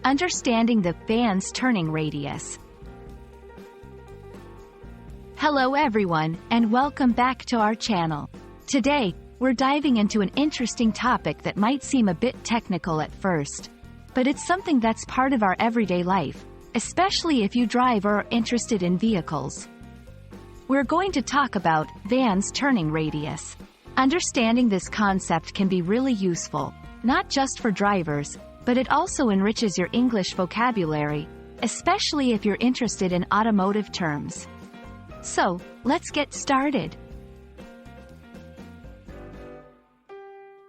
Understanding the van's turning radius. Hello everyone, and welcome back to our channel. Today, we're diving into an interesting topic that might seem a bit technical at first, but it's something that's part of our everyday life, especially if you drive or are interested in vehicles. We're going to talk about van's turning radius. Understanding this concept can be really useful, not just for drivers, but it also enriches your English vocabulary, especially if you're interested in automotive terms. So, let's get started.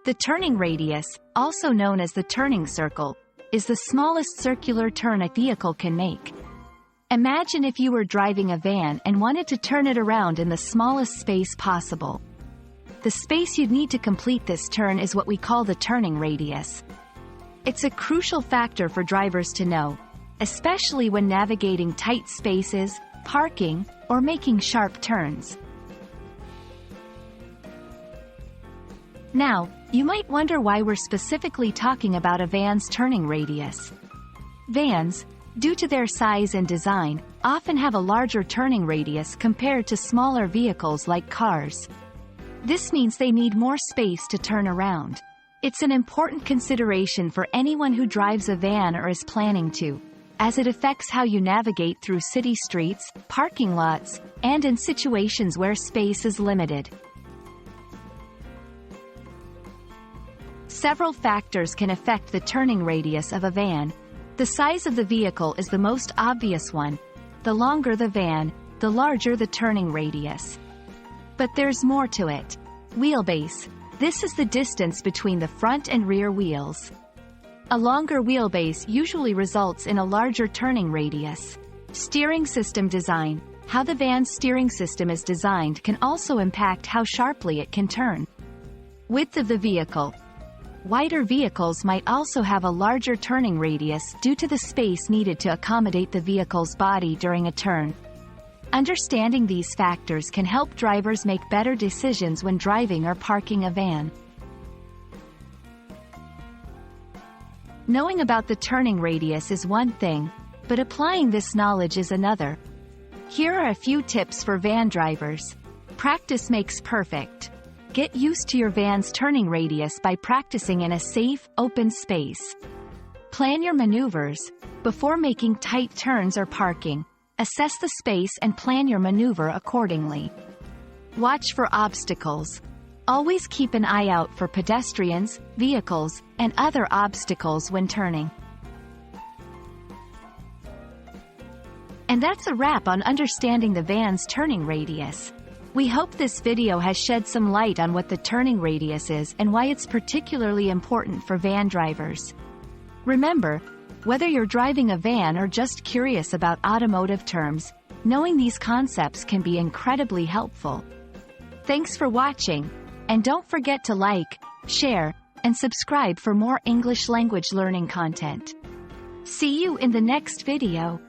The turning radius, also known as the turning circle, is the smallest circular turn a vehicle can make. Imagine if you were driving a van and wanted to turn it around in the smallest space possible. The space you'd need to complete this turn is what we call the turning radius. It's a crucial factor for drivers to know, especially when navigating tight spaces, parking, or making sharp turns. Now, you might wonder why we're specifically talking about a van's turning radius. Vans, due to their size and design, often have a larger turning radius compared to smaller vehicles like cars. This means they need more space to turn around. It's an important consideration for anyone who drives a van or is planning to, as it affects how you navigate through city streets, parking lots, and in situations where space is limited. Several factors can affect the turning radius of a van. The size of the vehicle is the most obvious one. The longer the van, the larger the turning radius. But there's more to it. Wheelbase. This is the distance between the front and rear wheels. A longer wheelbase usually results in a larger turning radius. Steering system design. How the van's steering system is designed can also impact how sharply it can turn. Width of the vehicle. Wider vehicles might also have a larger turning radius due to the space needed to accommodate the vehicle's body during a turn. Understanding these factors can help drivers make better decisions when driving or parking a van. Knowing about the turning radius is one thing, but applying this knowledge is another. Here are a few tips for van drivers. Practice makes perfect. Get used to your van's turning radius by practicing in a safe, open space. Plan your maneuvers. Before making tight turns or parking, assess the space and plan your maneuver accordingly. Watch for obstacles. Always keep an eye out for pedestrians, vehicles, and other obstacles when turning. And that's a wrap on understanding the van's turning radius. We hope this video has shed some light on what the turning radius is and why it's particularly important for van drivers. Remember, whether you're driving a van or just curious about automotive terms, knowing these concepts can be incredibly helpful. Thanks for watching, and don't forget to like, share, and subscribe for more English language learning content. See you in the next video.